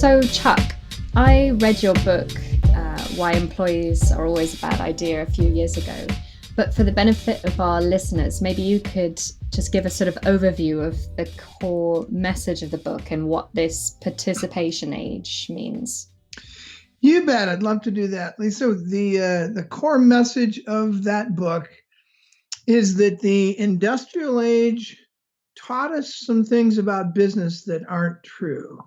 So, Chuck, I read your book, Why Employees Are Always a Bad Idea, a few years ago. But for the benefit of our listeners, maybe you could just give a sort of overview of the core message of the book and what this participation age means. You bet. I'd love to do that, Lisa. The core message of that book is that the industrial age taught us some things about business that aren't true,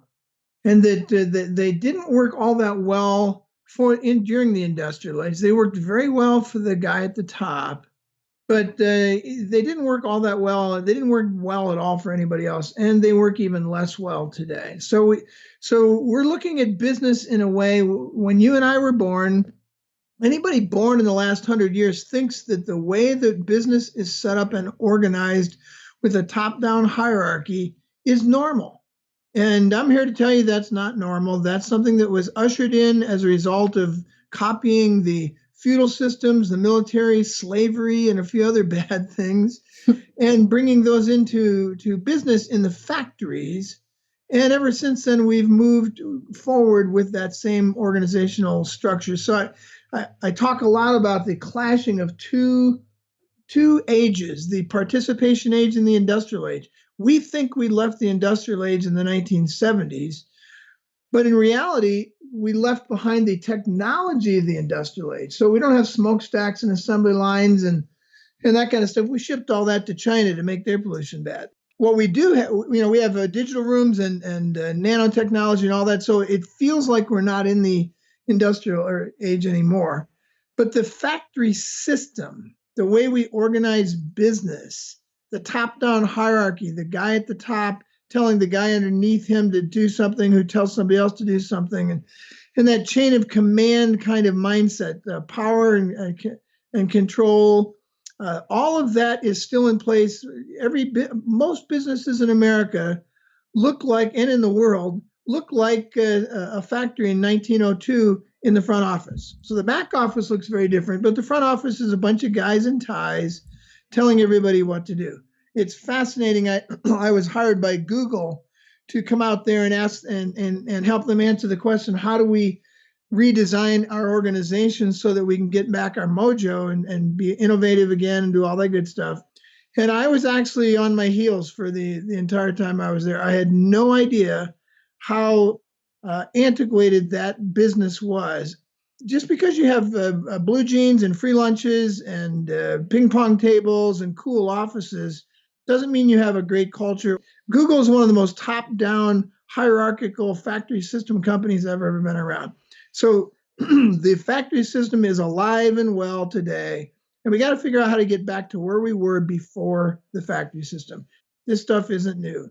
and that they didn't work all that well during the industrial age. They worked very well for the guy at the top, but they didn't work all that well. They didn't work well at all for anybody else, and they work even less well today. So we're looking at business in a way. When you and I were born, anybody born in the last 100 years thinks that the way that business is set up and organized with a top-down hierarchy is normal. And I'm here to tell you that's not normal. That's something that was ushered in as a result of copying the feudal systems, the military, slavery, and a few other bad things, and bringing those into business in the factories. And ever since then, we've moved forward with that same organizational structure. So I talk a lot about the clashing of two ages, the participation age and the industrial age. We think we left the industrial age in the 1970s, but in reality, we left behind the technology of the industrial age. So we don't have smokestacks and assembly lines and that kind of stuff. We shipped all that to China to make their pollution bad. What we do have, we have digital rooms and nanotechnology and all that. So it feels like we're not in the industrial age anymore. But the factory system, the way we organize business, the top-down hierarchy, the guy at the top telling the guy underneath him to do something who tells somebody else to do something, and that chain of command kind of mindset, power and control, all of that is still in place. Most businesses in America look like, and in the world, look like a factory in 1902 in the front office. So the back office looks very different, but the front office is a bunch of guys in ties telling everybody what to do. It's fascinating. I was hired by Google to come out there and ask and help them answer the question, how do we redesign our organization so that we can get back our mojo and be innovative again and do all that good stuff. And I was actually on my heels for the entire time I was there. I had no idea how antiquated that business was. Just because you have blue jeans and free lunches and ping pong tables and cool offices doesn't mean you have a great culture. Google is one of the most top-down hierarchical factory system companies I've ever been around. So the factory system is alive and well today, and we got to figure out how to get back to where we were before the factory system. This stuff isn't new.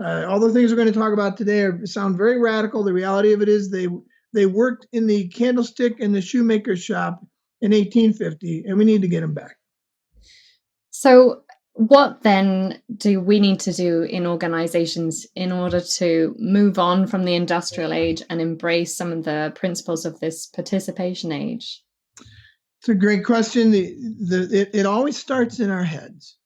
All the things we're going to talk about today sound very radical. The reality of it is they worked in the candlestick and the shoemaker shop in 1850, and we need to get them back. So what then do we need to do in organizations in order to move on from the industrial age and embrace some of the principles of this participation age? It's a great question. It always starts in our heads.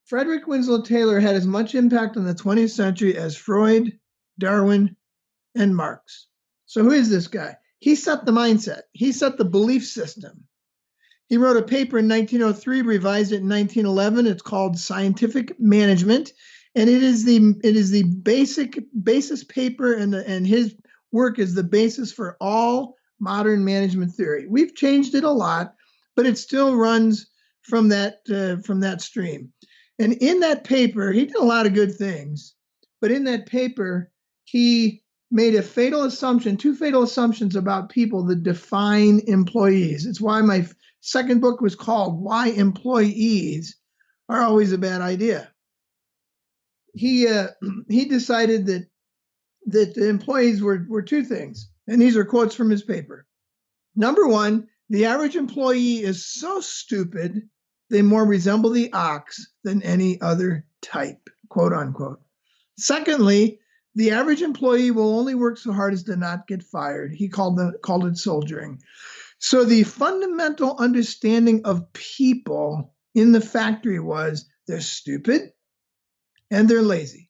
Frederick Winslow Taylor had as much impact on the 20th century as Freud, Darwin, and Marx. So who is this guy? He set the mindset. He set the belief system. He wrote a paper in 1903, revised it in 1911. It's called Scientific Management, and it is the basis paper, and his work is the basis for all modern management theory. We've changed it a lot, but it still runs from that stream. And in that paper, he did a lot of good things, but in that paper, he made two fatal assumptions about people that define employees. It's why my second book was called Why Employees Are Always a Bad Idea. He decided that the employees were two things, and these are quotes from his paper. Number one, the average employee is so stupid they more resemble the ox than any other type, quote unquote. Secondly, the average employee will only work so hard as to not get fired. He called it soldiering. So the fundamental understanding of people in the factory was they're stupid and they're lazy.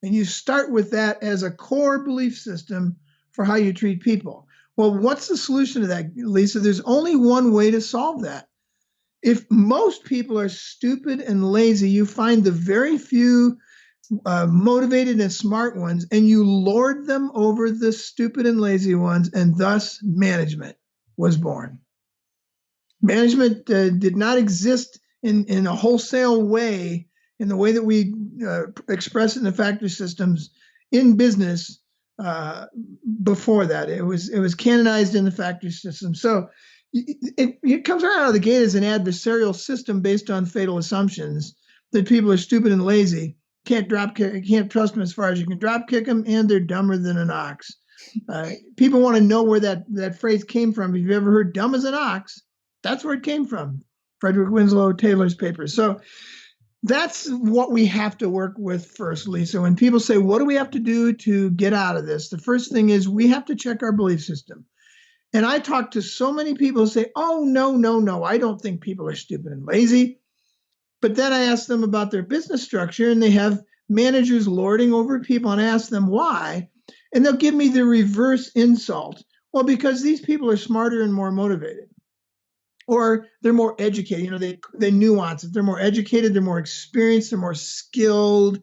And you start with that as a core belief system for how you treat people. Well, what's the solution to that, Lisa? There's only one way to solve that. If most people are stupid and lazy, you find the very few motivated and smart ones, and you lord them over the stupid and lazy ones, and thus management was born. Management did not exist in a wholesale way, in the way that we express it in the factory systems in business before that. It was canonized in the factory system. So it comes right out of the gate as an adversarial system based on fatal assumptions that people are stupid and lazy. Can't trust them as far as you can drop kick them, and they're dumber than an ox. People want to know where that phrase came from. If you've ever heard "dumb as an ox," that's where it came from. Frederick Winslow Taylor's paper. So that's what we have to work with first, Lisa. When people say, what do we have to do to get out of this? The first thing is we have to check our belief system. And I talk to so many people who say, oh, no, I don't think people are stupid and lazy. But then I ask them about their business structure, and they have managers lording over people, and I ask them why. And they'll give me the reverse insult. Well, because these people are smarter and more motivated. Or they're more educated, they nuance it. They're more educated, they're more experienced, they're more skilled,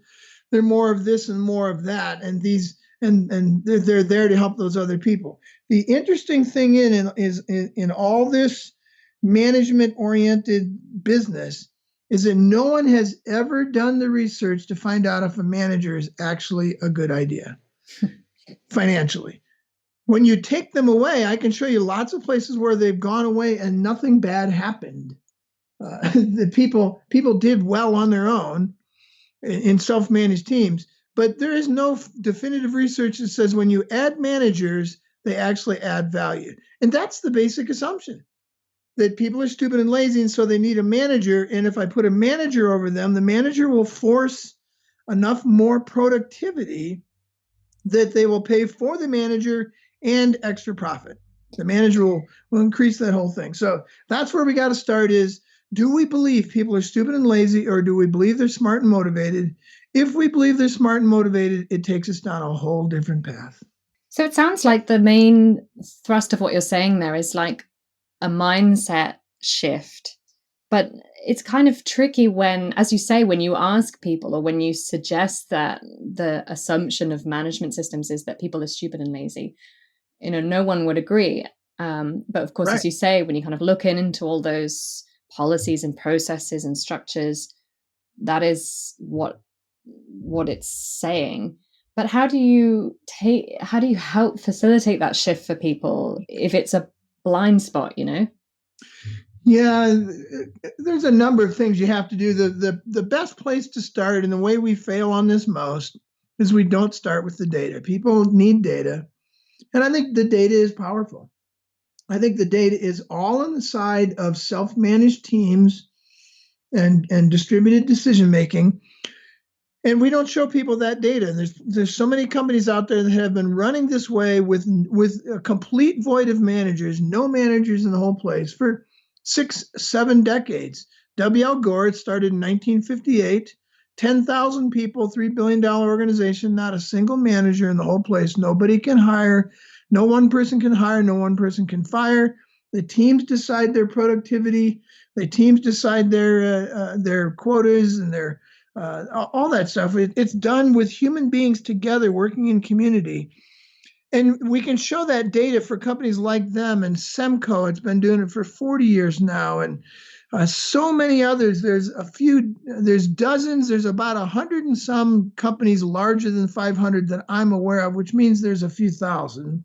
they're more of this and more of that. And they're there to help those other people. The interesting thing in all this management-oriented business is that no one has ever done the research to find out if a manager is actually a good idea financially. When you take them away, I can show you lots of places where they've gone away and nothing bad happened. The people did well on their own in self-managed teams, but there is no definitive research that says when you add managers, they actually add value. And that's the basic assumption, that people are stupid and lazy, and so they need a manager. And if I put a manager over them, the manager will force enough more productivity that they will pay for the manager and extra profit. The manager will increase that whole thing. So that's where we got to start is, do we believe people are stupid and lazy, or do we believe they're smart and motivated? If we believe they're smart and motivated, it takes us down a whole different path. So it sounds like the main thrust of what you're saying there is like a mindset shift. But it's kind of tricky when, as you say, when you ask people or when you suggest that the assumption of management systems is that people are stupid and lazy, no one would agree. But of course, Right. As you say, when you kind of look into all those policies and processes and structures, that is what it's saying. But how do you help facilitate that shift for people if it's a blind spot, Yeah, there's a number of things you have to do. The best place to start, and the way we fail on this most, is we don't start with the data. People need data. And I think the data is powerful. I think the data is all on the side of self-managed teams and distributed decision-making. And we don't show people that data. There's so many companies out there that have been running this way with a complete void of managers, no managers in the whole place for 6-7 decades. W.L. Gore, it started in 1958, 10,000 people, $3 billion organization, not a single manager in the whole place. Nobody can hire. No one person can hire. No one person can fire. The teams decide their productivity. The teams decide their quotas and their all that stuff. It's done with human beings together working in community. And we can show that data for companies like them, and Semco, it's been doing it for 40 years now, and so many others. There's dozens, there's about 100 and some companies larger than 500 that I'm aware of, which means there's a few thousand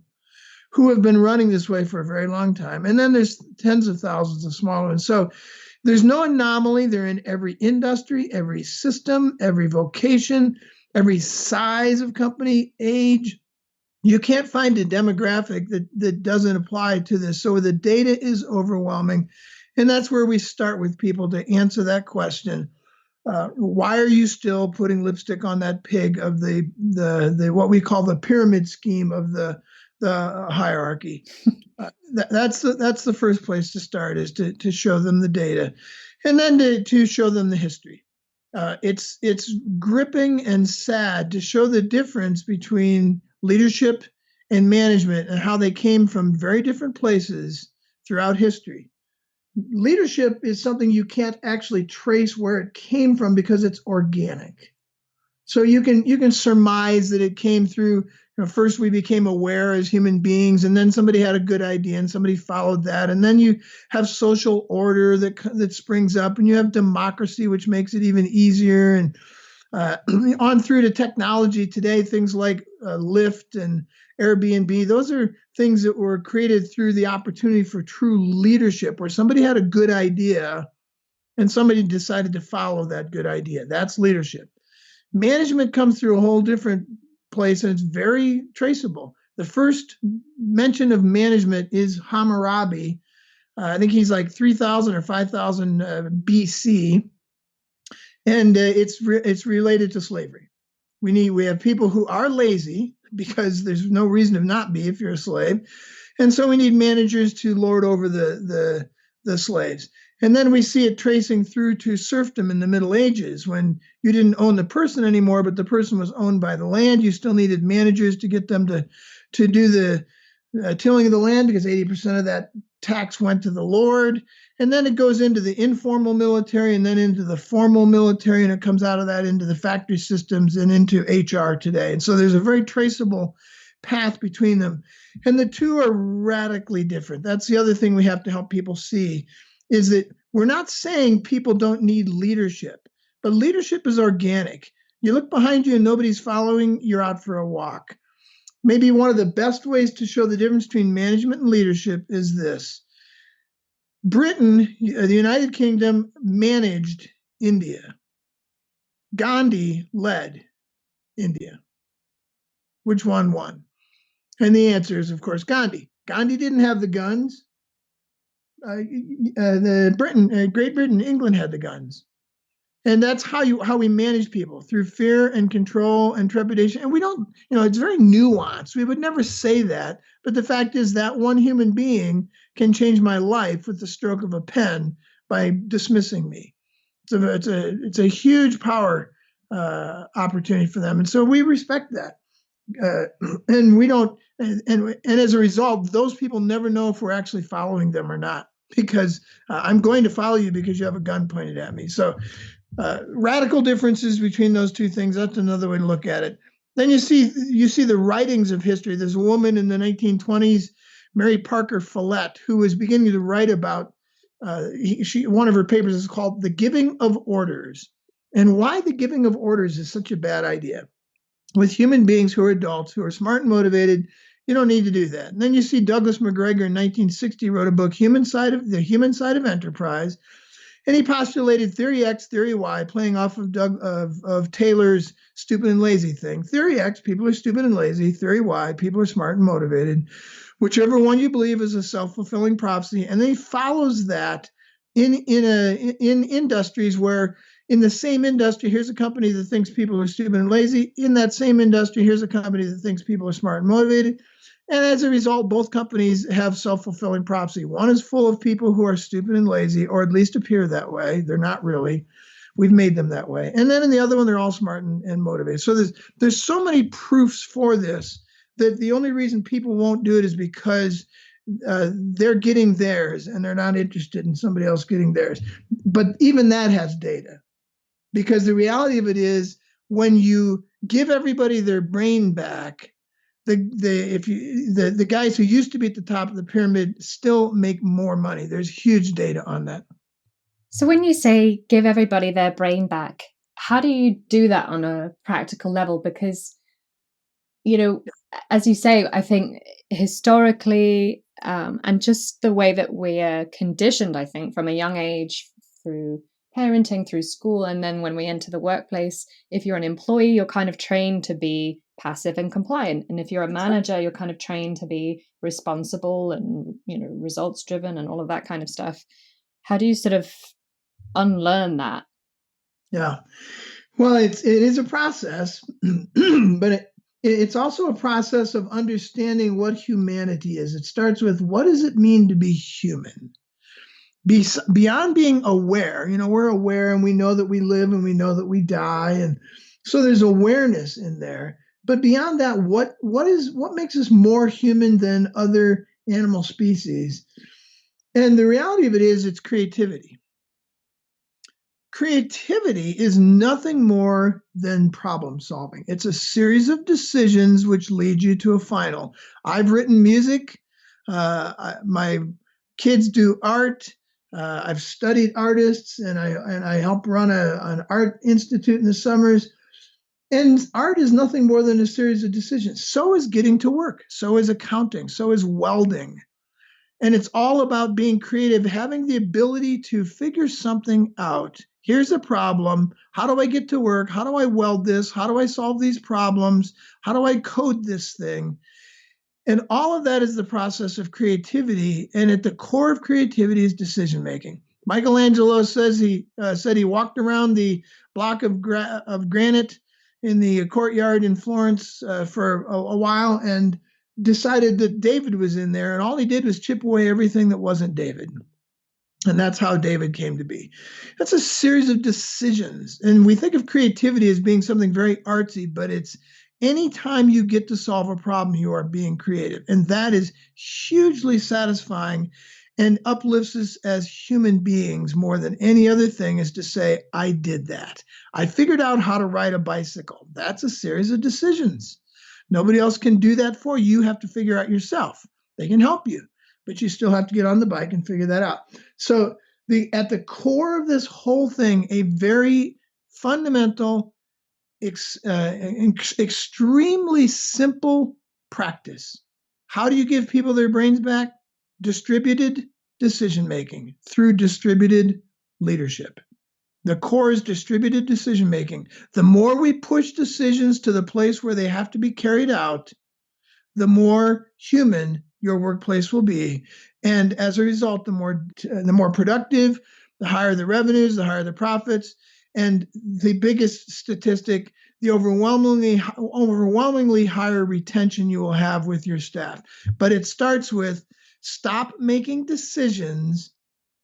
who have been running this way for a very long time. And then there's tens of thousands of smaller ones. So there's no anomaly. They're in every industry, every system, every vocation, every size of company, age. You can't find a demographic that doesn't apply to this. So the data is overwhelming. And that's where we start with people to answer that question. Why are you still putting lipstick on that pig of the what we call the pyramid scheme of the hierarchy? That's the first place to start, is to show them the data, and then to show them the history. It's gripping and sad to show the difference between leadership and management and how they came from very different places throughout history. Leadership is something you can't actually trace where it came from because it's organic. So you can surmise that it came through. First we became aware as human beings, and then somebody had a good idea, and somebody followed that, and then you have social order that springs up, and you have democracy, which makes it even easier, and on through to technology today, things like Lyft and Airbnb. Those are things that were created through the opportunity for true leadership, where somebody had a good idea, and somebody decided to follow that good idea. That's leadership. Management comes through a whole different place, and it's very traceable. The first mention of management is Hammurabi. I think he's like 3,000 or 5,000 BC, and it's related to slavery. We have people who are lazy because there's no reason to not be if you're a slave, and so we need managers to lord over the slaves. And then we see it tracing through to serfdom in the Middle Ages, when you didn't own the person anymore, but the person was owned by the land. You still needed managers to get them to do the tilling of the land, because 80% of that tax went to the lord. And then it goes into the informal military, and then into the formal military, and it comes out of that into the factory systems and into HR today. And so there's a very traceable path between them. And the two are radically different. That's the other thing we have to help people see, is that we're not saying people don't need leadership, but leadership is organic. You look behind you and nobody's following, you're out for a walk. Maybe one of the best ways to show the difference between management and leadership is this. Britain, the United Kingdom, managed India. Gandhi led India. Which one won? And the answer is, of course, Gandhi. Gandhi didn't have the guns. Great Britain, England had the guns. And that's how we manage people, through fear and control and trepidation. And we don't, it's very nuanced. We would never say that. But the fact is that one human being can change my life with the stroke of a pen by dismissing me. It's a huge power opportunity for them. And so we respect that. And we don't, and as a result, those people never know if we're actually following them or not, because I'm going to follow you because you have a gun pointed at me. So radical differences between those two things. That's another way to look at it. Then you see the writings of history. There's a woman in the 1920s, Mary Parker Follett, who was beginning to write about, one of her papers is called The Giving of Orders, and why the giving of orders is such a bad idea. With human beings who are adults, who are smart and motivated, you don't need to do that. And then you see Douglas McGregor in 1960 wrote a book, The Human Side of Enterprise, and he postulated theory X, theory Y, playing off of Taylor's stupid and lazy thing. Theory X, people are stupid and lazy. Theory Y, people are smart and motivated. Whichever one you believe is a self-fulfilling prophecy. And then he follows that in industries where, in the same industry, here's a company that thinks people are stupid and lazy. In that same industry, here's a company that thinks people are smart and motivated. And as a result, both companies have self-fulfilling prophecy. One is full of people who are stupid and lazy, or at least appear that way. They're not really. We've made them that way. And then in the other one, they're all smart and motivated. So there's so many proofs for this that the only reason people won't do it is because they're getting theirs and they're not interested in somebody else getting theirs. But even that has data. Because the reality of it is, when you give everybody their brain back, the guys who used to be at the top of the pyramid still make more money. There's huge data on that. So when you say give everybody their brain back, how do you do that on a practical level? Because, as you say, I think historically, and just the way that we are conditioned, I think, from a young age, through parenting, through school, and then when we enter the workplace, if you're an employee, you're kind of trained to be passive and compliant, and if you're a manager, you're kind of trained to be responsible and results driven and all of that kind of stuff. How do you sort of unlearn that? Yeah, well, it is a process, but it's also a process of understanding what humanity is. It starts with, what does it mean to be human? beyond being aware, we're aware and we know that we live and we know that we die. And so there's awareness in there. But beyond that, what makes us more human than other animal species? And the reality of it is it's creativity. Creativity is nothing more than problem solving. It's a series of decisions which lead you to a final. I've written music. My kids do art. I've studied artists, and I help run an art institute in the summers. And art is nothing more than a series of decisions. So is getting to work. So is accounting. So is welding. And it's all about being creative, having the ability to figure something out. Here's a problem. How do I get to work? How do I weld this? How do I solve these problems? How do I code this thing? And all of that is the process of creativity. And at the core of creativity is decision making. Michelangelo says he walked around the block of granite in the courtyard in Florence for a while and decided that David was in there, and all he did was chip away everything that wasn't David. And that's how David came to be. That's a series of decisions. And we think of creativity as being something very artsy, but it's anytime you get to solve a problem, you are being creative. And that is hugely satisfying and uplifts us as human beings more than any other thing, is to say, I did that. I figured out how to ride a bicycle. That's a series of decisions. Nobody else can do that for you. You have to figure out yourself. They can help you, but you still have to get on the bike and figure that out. So at the core of this whole thing, a very fundamental, extremely simple practice. How do you give people their brains back? Distributed decision-making through distributed leadership. The core is distributed decision-making. The more we push decisions to the place where they have to be carried out, the more human your workplace will be. And as a result, the more productive, the higher the revenues, the higher the profits. And the biggest statistic, the overwhelmingly higher retention you will have with your staff. But it starts with stop making decisions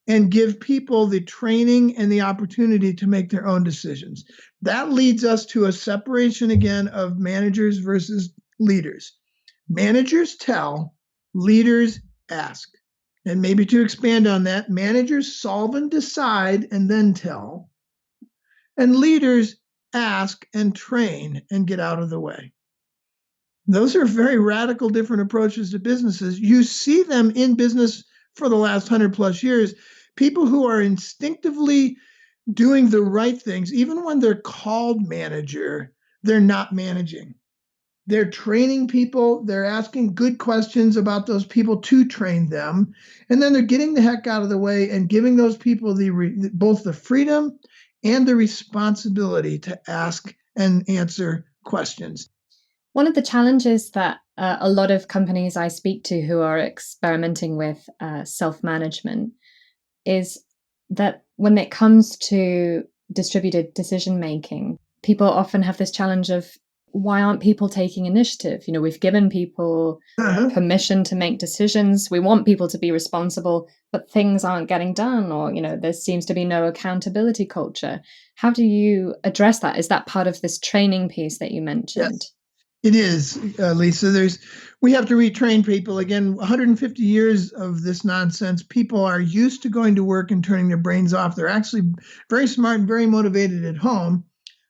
and give people the training and the opportunity to make their own decisions. That leads us to a separation again of managers versus leaders. Managers tell, leaders ask. And maybe to expand on that, managers solve and decide and then tell. And leaders ask and train and get out of the way. Those are very radical different approaches to businesses. You see them in business for the last 100 plus years. People who are instinctively doing the right things, even when they're called manager, they're not managing. They're training people. They're asking good questions about those people to train them. And then they're getting the heck out of the way and giving those people both the freedom and the responsibility to ask and answer questions. One of the challenges that a lot of companies I speak to who are experimenting with self-management is that when it comes to distributed decision-making, people often have this challenge of, why aren't people taking initiative? We've given people permission to make decisions. We want people to be responsible, but things aren't getting done, or, there seems to be no accountability culture. How do you address that? Is that part of this training piece that you mentioned? Yes. It is, Lisa. We have to retrain people. Again, 150 years of this nonsense. People are used to going to work and turning their brains off. They're actually very smart and very motivated at home.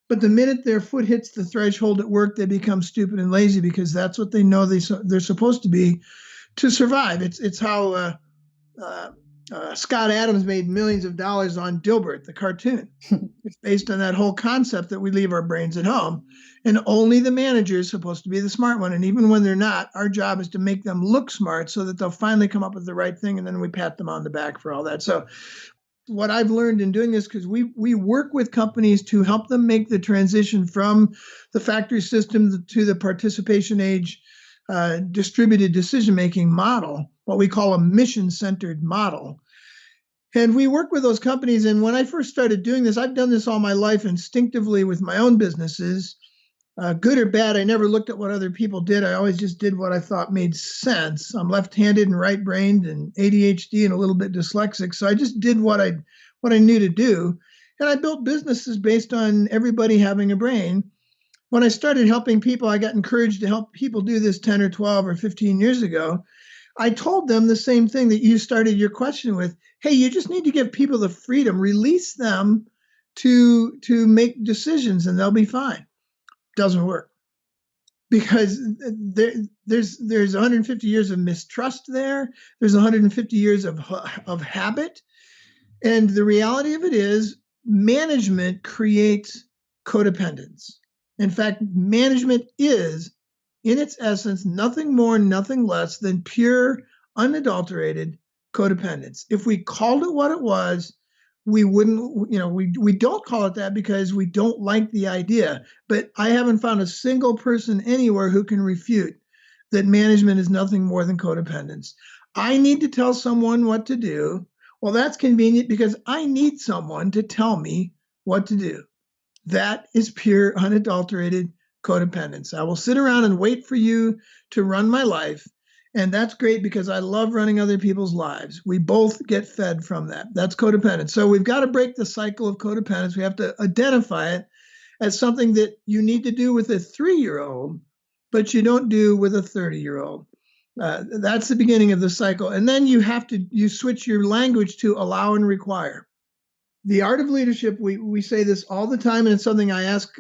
But the minute their foot hits the threshold at work, they become stupid and lazy because that's what they know they're supposed to be to survive. It's how Scott Adams made millions of dollars on Dilbert, the cartoon. It's based on that whole concept that we leave our brains at home. And only the manager is supposed to be the smart one. And even when they're not, our job is to make them look smart so that they'll finally come up with the right thing. And then we pat them on the back for all that. So what I've learned in doing this, because we work with companies to help them make the transition from the factory system to the participation age distributed decision-making model, what we call a mission-centered model. And we work with those companies. And when I first started doing this, I've done this all my life instinctively with my own businesses. Good or bad, I never looked at what other people did. I always just did what I thought made sense. I'm left-handed and right-brained and ADHD and a little bit dyslexic, so I just did what I knew to do. And I built businesses based on everybody having a brain. When I started helping people, I got encouraged to help people do this 10 or 12 or 15 years ago. I told them the same thing that you started your question with. Hey, you just need to give people the freedom, release them to make decisions, and they'll be fine. Doesn't work, because there's 150 years of mistrust there. There's 150 years of habit. And the reality of it is management creates codependence. In fact, management is, in its essence, nothing more, nothing less than pure, unadulterated codependence. If we called it what it was, we wouldn't, we don't call it that because we don't like the idea. But I haven't found a single person anywhere who can refute that management is nothing more than codependence. I need to tell someone what to do. Well, that's convenient because I need someone to tell me what to do. That is pure, unadulterated codependence. I will sit around and wait for you to run my life. And that's great because I love running other people's lives. We both get fed from that. That's codependence. So we've got to break the cycle of codependence. We have to identify it as something that you need to do with a 3-year-old, but you don't do with a 30-year-old. That's the beginning of the cycle. And then you switch your language to allow and require. The art of leadership, we say this all the time, and it's something I ask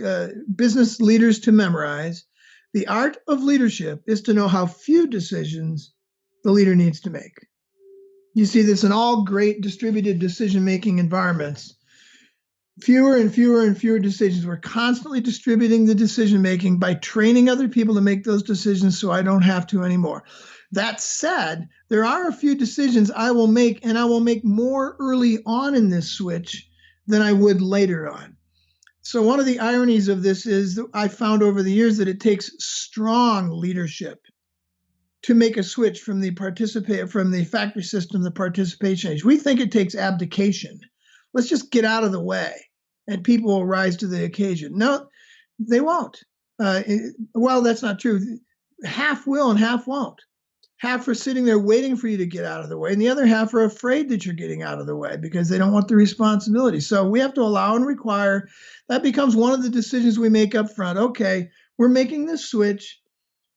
business leaders to memorize. The art of leadership is to know how few decisions the leader needs to make. You see this in all great distributed decision-making environments. Fewer and fewer and fewer decisions. We're constantly distributing the decision-making by training other people to make those decisions so I don't have to anymore. That said, there are a few decisions I will make, and I will make more early on in this switch than I would later on. So one of the ironies of this is that I found over the years that it takes strong leadership to make a switch from the factory system to the participation age. We think it takes abdication. Let's just get out of the way and people will rise to the occasion. No, they won't. Well, that's not true. Half will and half won't. Half are sitting there waiting for you to get out of the way, and the other half are afraid that you're getting out of the way because they don't want the responsibility. So we have to allow and require. That becomes one of the decisions we make up front. Okay, we're making this switch.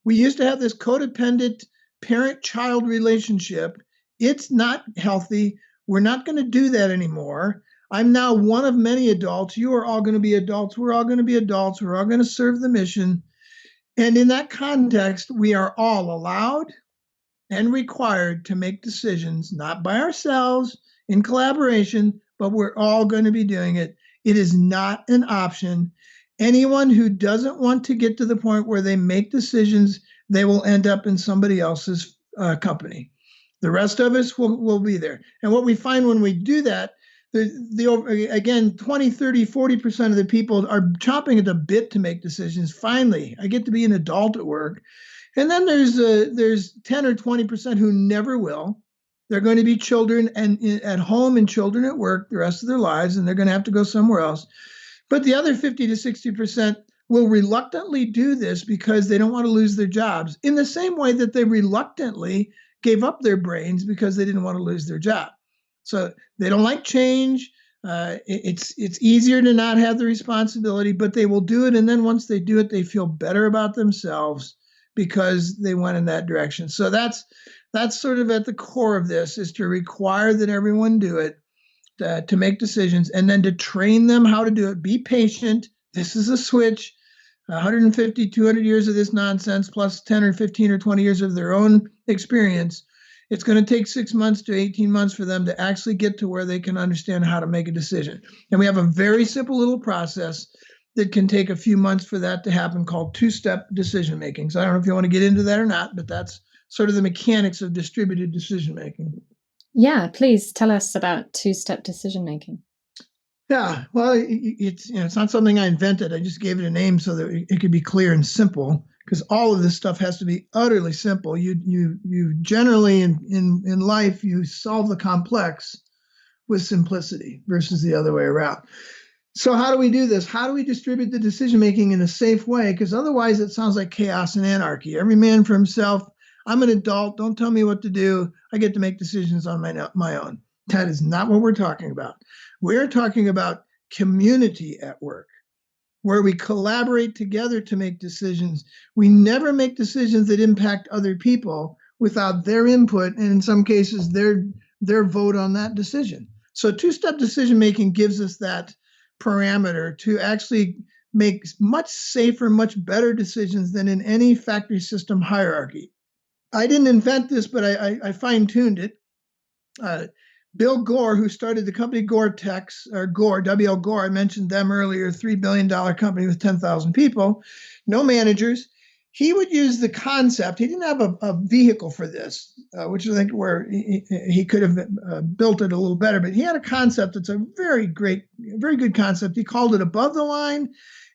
We used to have this codependent parent-child relationship. It's not healthy. We're not going to do that anymore. I'm now one of many adults. You are all going to be adults. We're all going to be adults. We're all going to serve the mission. And in that context, we are all allowed and required to make decisions, not by ourselves in collaboration, but we're all going to be doing it. It is not an option. Anyone who doesn't want to get to the point where they make decisions, they will end up in somebody else's company. The rest of us will be there. And what we find when we do that, again, 20, 30, 40% of the people are chomping at the bit to make decisions. Finally, I get to be an adult at work. And then there's 10 or 20% who never will. They're going to be children at home and children at work the rest of their lives, and they're going to have to go somewhere else. But the other 50 to 60% will reluctantly do this because they don't want to lose their jobs, in the same way that they reluctantly gave up their brains because they didn't want to lose their job. So they don't like change. It's easier to not have the responsibility, but they will do it. And then once they do it, they feel better about themselves because they went in that direction. So that's sort of at the core of this, is to require that everyone do it, to make decisions, and then to train them how to do it. Be patient. This is a switch. 150, 200 years of this nonsense, plus 10 or 15 or 20 years of their own experience. It's going to take 6 months to 18 months for them to actually get to where they can understand how to make a decision. And we have a very simple little process that can take a few months for that to happen, called two-step decision making. So I don't know if you want to get into that or not, but that's sort of the mechanics of distributed decision making. Yeah, please tell us about two-step decision making. Yeah, well, it's not something I invented. I just gave it a name so that it could be clear and simple, because all of this stuff has to be utterly simple. You generally in life, you solve the complex with simplicity versus the other way around. So how do we do this? How do we distribute the decision making in a safe way? Because otherwise it sounds like chaos and anarchy. Every man for himself. I'm an adult. Don't tell me what to do. I get to make decisions on my own. That is not what we're talking about. We're talking about community at work, where we collaborate together to make decisions. We never make decisions that impact other people without their input, and in some cases, their vote on that decision. So two-step decision making gives us that parameter to actually make much safer, much better decisions than in any factory system hierarchy. I didn't invent this, but I fine-tuned it. Bill Gore, who started the company Gore-Tex, or Gore, W.L. Gore, I mentioned them earlier, $3 billion company with 10,000 people, no managers. He would use the concept. He didn't have a vehicle for this, which I think where he could have built it a little better, but he had a concept that's a very good concept. He called it above the line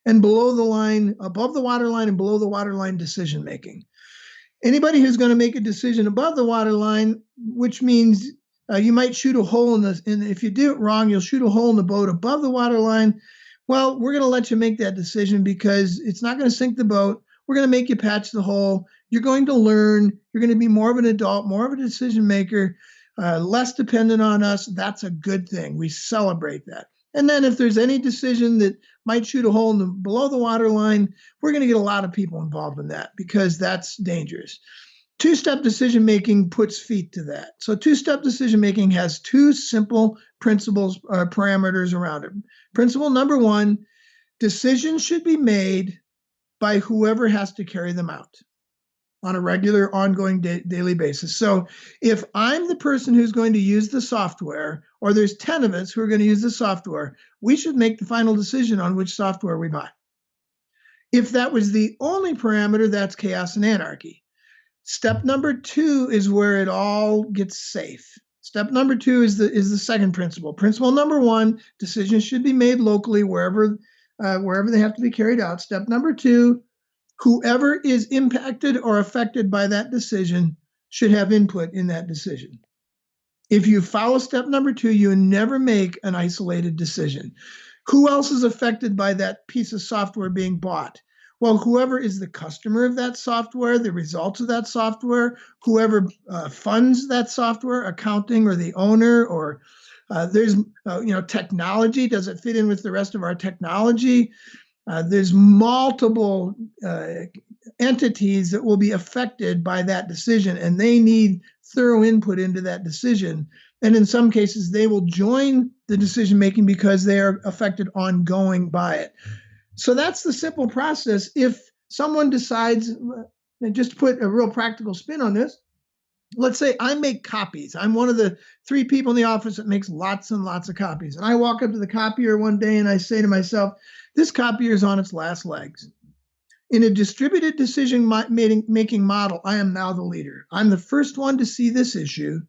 and below the line, above the waterline and below the waterline decision making. Anybody who's going to make a decision above the waterline, which means you might shoot a hole in if you do it wrong, you'll shoot a hole in the boat above the waterline. Well, we're going to let you make that decision because it's not going to sink the boat. We're going to make you patch the hole. You're going to learn. You're going to be more of an adult, more of a decision maker, less dependent on us. That's a good thing. We celebrate that. And then if there's any decision that might shoot a hole below the waterline, we're going to get a lot of people involved in that because that's dangerous. Two-step decision-making puts feet to that. So two-step decision-making has two simple principles, parameters around it. Principle number one, decisions should be made by whoever has to carry them out on a regular, ongoing daily basis. So if I'm the person who's going to use the software, or there's 10 of us who are going to use the software, we should make the final decision on which software we buy. If that was the only parameter, that's chaos and anarchy. Step number two is where it all gets safe. Step number two is the second principle. Principle number one, decisions should be made locally wherever they have to be carried out. Step number two, whoever is impacted or affected by that decision should have input in that decision. If you follow step number two, you never make an isolated decision. Who else is affected by that piece of software being bought? Well, whoever is the customer of that software, the results of that software, whoever funds that software, accounting or the owner, or there's technology. Does it fit in with the rest of our technology? There's multiple entities that will be affected by that decision, and they need thorough input into that decision. And in some cases, they will join the decision making because they are affected ongoing by it. So that's the simple process. If someone decides, and just to put a real practical spin on this, let's say I make copies. I'm one of the 3 people in the office that makes lots and lots of copies. And I walk up to the copier one day and I say to myself, this copier is on its last legs. In a distributed decision-making model, I am now the leader. I'm the first one to see this issue.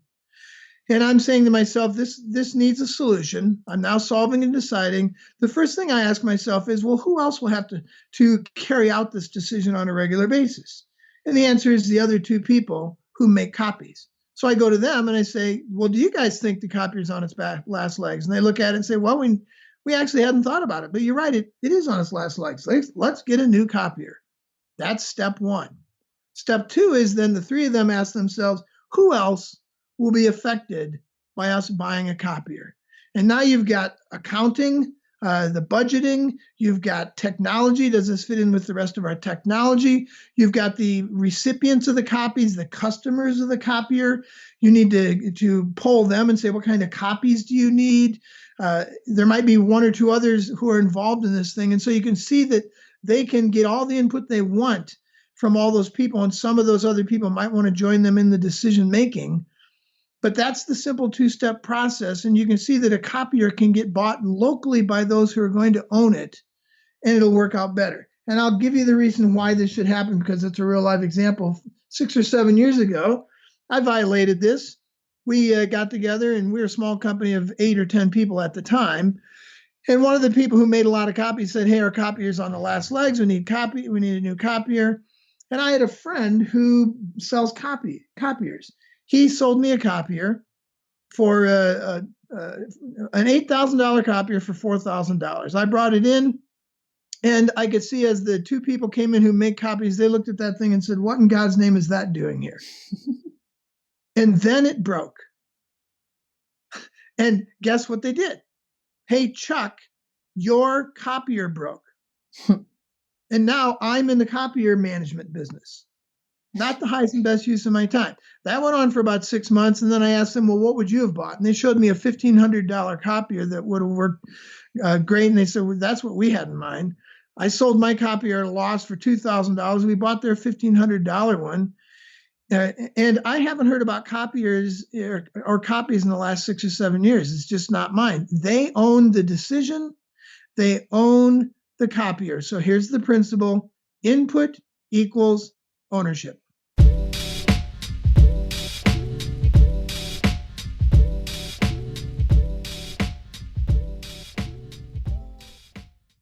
And I'm saying to myself, this needs a solution. I'm now solving and deciding. The first thing I ask myself is, well, who else will have to carry out this decision on a regular basis? And the answer is the other 2 people who make copies. So I go to them and I say, well, do you guys think the copier's on its last legs? And they look at it and say, well, we actually hadn't thought about it, but you're right, it is on its last legs. Let's get a new copier. That's step 1. Step 2 is then the 3 of them ask themselves, who else will be affected by us buying a copier? And now you've got accounting, the budgeting, you've got technology. Does this fit in with the rest of our technology? You've got the recipients of the copies, the customers of the copier. You need to poll them and say, what kind of copies do you need? There might be 1 or 2 others who are involved in this thing. And so you can see that they can get all the input they want from all those people. And some of those other people might want to join them in the decision making. But that's the simple 2-step process. And you can see that a copier can get bought locally by those who are going to own it, and it'll work out better. And I'll give you the reason why this should happen, because it's a real life example. 6 or 7 years ago, I violated this. We got together, and we were a small company of 8 or 10 people at the time. And one of the people who made a lot of copies said, hey, our copier's on the last legs. We need a new copier. And I had a friend who sells copiers. He sold me a copier for an $8,000 copier for $4,000. I brought it in, and I could see as the two people came in who make copies, they looked at that thing and said, "What in God's name is that doing here?" And then it broke. And guess what they did? "Hey, Chuck, your copier broke." And now I'm in the copier management business. Not the highest and best use of my time. That went on for about 6 months. And then I asked them, "Well, what would you have bought?" And they showed me a $1,500 copier that would have worked great. And they said, "Well, that's what we had in mind." I sold my copier at a loss for $2,000. We bought their $1,500 one. And I haven't heard about copiers or copies in the last 6 or 7 years. It's just not mine. They own the decision. They own the copier. So here's the principle: input equals ownership.